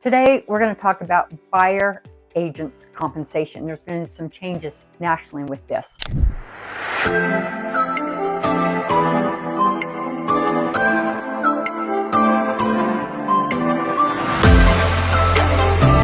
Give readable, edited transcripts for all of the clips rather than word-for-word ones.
Today, we're going to talk about buyer agents' compensation. There's been some changes nationally with this.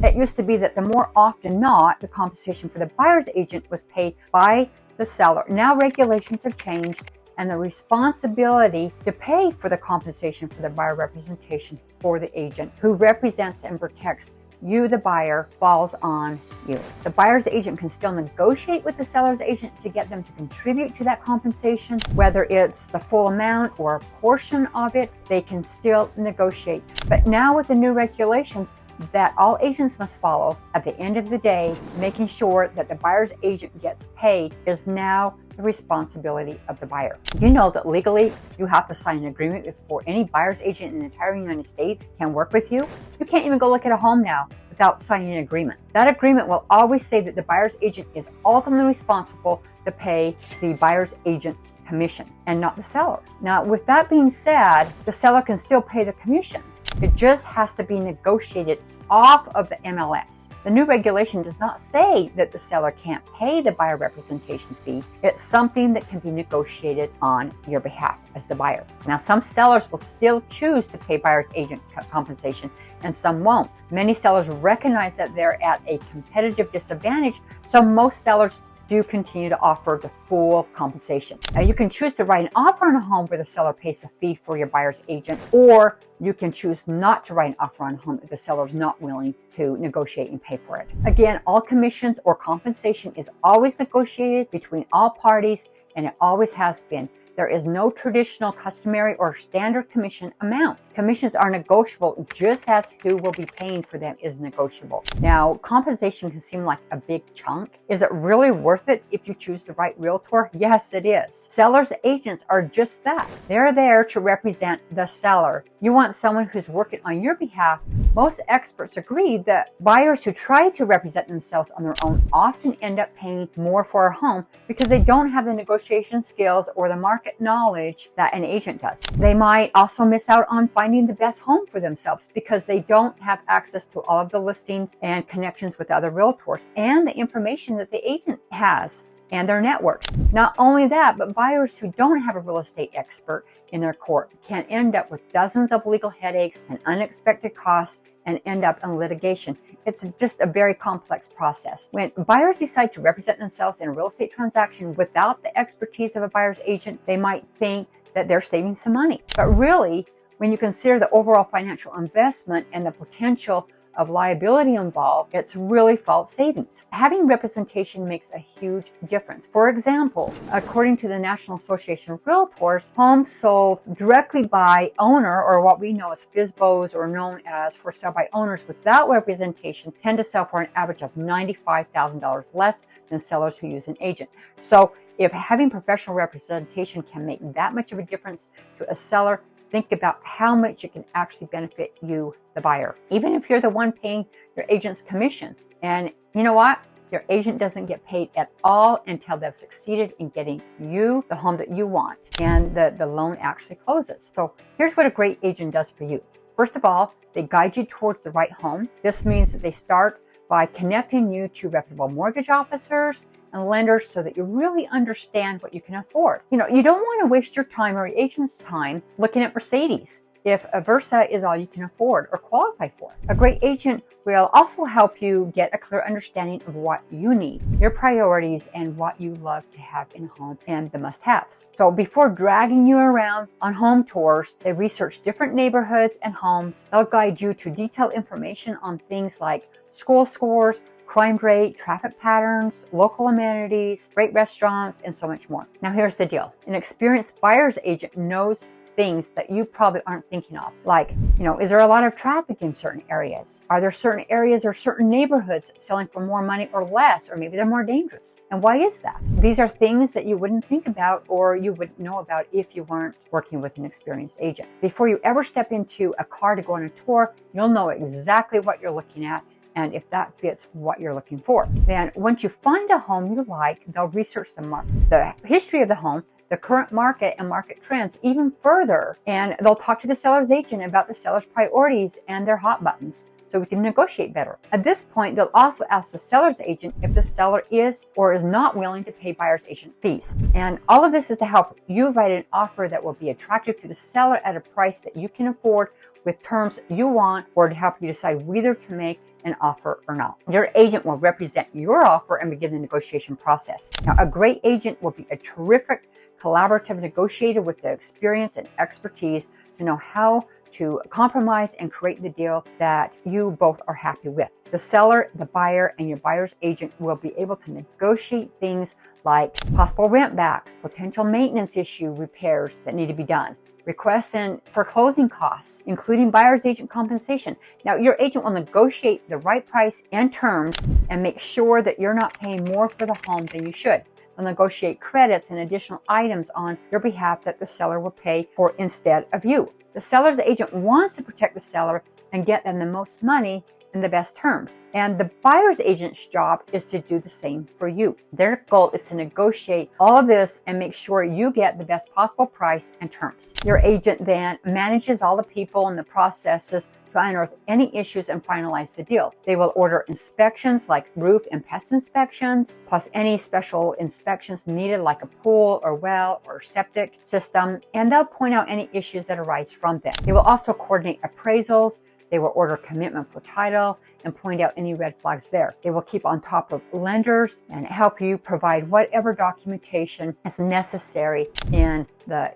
It used to be that the more often not, the compensation for the buyer's agent was paid by the seller. Now regulations have changed, and the responsibility to pay for the compensation for the buyer representation for the agent who represents and protects you, the buyer, falls on you. The buyer's agent can still negotiate with the seller's agent to get them to contribute to that compensation, whether it's the full amount or a portion of it, they can still negotiate. But now with the new regulations that all agents must follow, at the end of the day, making sure that the buyer's agent gets paid is now the responsibility of the buyer. You know that legally you have to sign an agreement before any buyer's agent in the entire United States can work with you. You can't even go look at a home now without signing an agreement. That agreement will always say that the buyer's agent is ultimately responsible to pay the buyer's agent commission and not the seller. Now, with that being said, the seller can still pay the commission. It just has to be negotiated off of the MLS. The new regulation does not say that the seller can't pay the buyer representation fee. It's something that can be negotiated on your behalf as the buyer. Now, some sellers will still choose to pay buyer's agent compensation and some won't. Many sellers recognize that they're at a competitive disadvantage, so most sellers do continue to offer the full compensation. Now, you can choose to write an offer on a home where the seller pays the fee for your buyer's agent, or you can choose not to write an offer on a home if the seller is not willing to negotiate and pay for it. Again, all commissions or compensation is always negotiated between all parties, and it always has been. There is no traditional, customary, or standard commission amount. Commissions are negotiable just as who will be paying for them is negotiable. Now, compensation can seem like a big chunk. Is it really worth it if you choose the right realtor? Yes, it is. Sellers' agents are just that. They're there to represent the seller. You want someone who's working on your behalf. Most experts agree that buyers who try to represent themselves on their own often end up paying more for a home because they don't have the negotiation skills or the market knowledge that an agent does. They might also miss out on finding the best home for themselves because they don't have access to all of the listings and connections with other realtors and the information that the agent has and their network. Not only that, but buyers who don't have a real estate expert in their court can end up with dozens of legal headaches and unexpected costs and end up in litigation. It's just a very complex process. When buyers decide to represent themselves in a real estate transaction without the expertise of a buyer's agent, they might think that they're saving some money. But really, when you consider the overall financial investment and the potential of liability involved, it's really false savings. Having representation makes a huge difference. For example, according to the National Association of Realtors, homes sold directly by owner, or what we know as FSBOs, or known as for sale by owners without representation, tend to sell for an average of $95,000 less than sellers who use an agent. So if having professional representation can make that much of a difference to a seller, think about how much it can actually benefit you, the buyer, even if you're the one paying your agent's commission. And you know what? Your agent doesn't get paid at all until they've succeeded in getting you the home that you want and the loan actually closes. So here's what a great agent does for you. First of all, they guide you towards the right home. This means that they start by connecting you to reputable mortgage officers and lenders so that you really understand what you can afford. You know, you don't want to waste your time or your agent's time looking at Mercedes if a Versa is all you can afford or qualify for. A great agent will also help you get a clear understanding of what you need, your priorities, and what you love to have in a home and the must-haves. So before dragging you around on home tours, they research different neighborhoods and homes. They'll guide you to detailed information on things like school scores, crime rate, traffic patterns, local amenities, great restaurants, and so much more. Now here's the deal. An experienced buyer's agent knows things that you probably aren't thinking of. Like, is there a lot of traffic in certain areas? Are there certain areas or certain neighborhoods selling for more money or less, or maybe they're more dangerous? And why is that? These are things that you wouldn't think about or you wouldn't know about if you weren't working with an experienced agent. Before you ever step into a car to go on a tour, you'll know exactly what you're looking at and if that fits what you're looking for. Then once you find a home you like, they'll research the history of the home, the current market and market trends even further, and they'll talk to the seller's agent about the seller's priorities and their hot buttons. so we can negotiate better. At this point, they'll also ask the seller's agent if the seller is or is not willing to pay buyer's agent fees. And all of this is to help you write an offer that will be attractive to the seller at a price that you can afford with terms you want, or to help you decide whether to make an offer or not. Your agent will represent your offer and begin the negotiation process. Now, a great agent will be a terrific collaborative negotiator with the experience and expertise to know how to compromise and create the deal that you both are happy with. The seller, the buyer, and your buyer's agent will be able to negotiate things like possible rent backs, potential maintenance issue repairs that need to be done, requests for closing costs, including buyer's agent compensation. Now, your agent will negotiate the right price and terms and make sure that you're not paying more for the home than you should. They'll negotiate credits and additional items on your behalf that the seller will pay for instead of you. The seller's agent wants to protect the seller and get them the most money and the best terms. And the buyer's agent's job is to do the same for you. Their goal is to negotiate all of this and make sure you get the best possible price and terms. Your agent then manages all the people and the processes to unearth any issues and finalize the deal. They will order inspections like roof and pest inspections, plus any special inspections needed like a pool or well or septic system, and they'll point out any issues that arise from them. They will also coordinate appraisals. They will order commitment for title and point out any red flags there. They will keep on top of lenders and help you provide whatever documentation is necessary in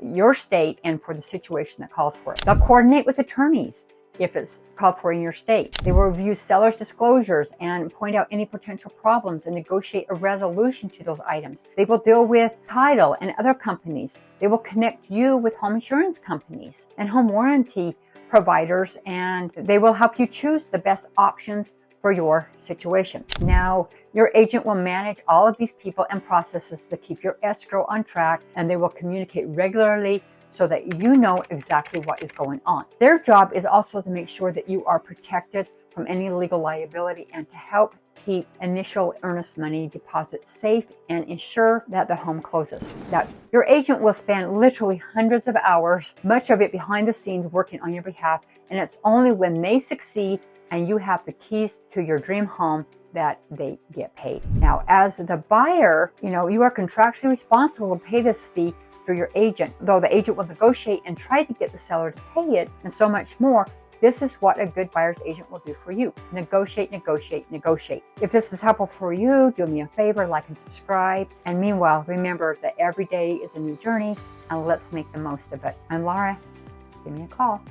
your state and for the situation that calls for it. They'll coordinate with attorneys if it's called for in your state. They will review seller's disclosures and point out any potential problems and negotiate a resolution to those items. They will deal with title and other companies. They will connect you with home insurance companies and home warranty providers, and they will help you choose the best options for your situation. Now, your agent will manage all of these people and processes to keep your escrow on track, and they will communicate regularly so that you know exactly what is going on. Their job is also to make sure that you are protected from any legal liability and to help keep initial earnest money deposits safe and ensure that the home closes. Now, your agent will spend literally hundreds of hours, much of it behind the scenes, working on your behalf, and it's only when they succeed and you have the keys to your dream home that they get paid. Now, as the buyer, you are contractually responsible to pay this fee through your agent, though the agent will negotiate and try to get the seller to pay it and so much more. This is what a good buyer's agent will do for you. Negotiate, negotiate, negotiate. If this is helpful for you, do me a favor, like and subscribe. And meanwhile, remember that every day is a new journey, and let's make the most of it. I'm Laura. Give me a call.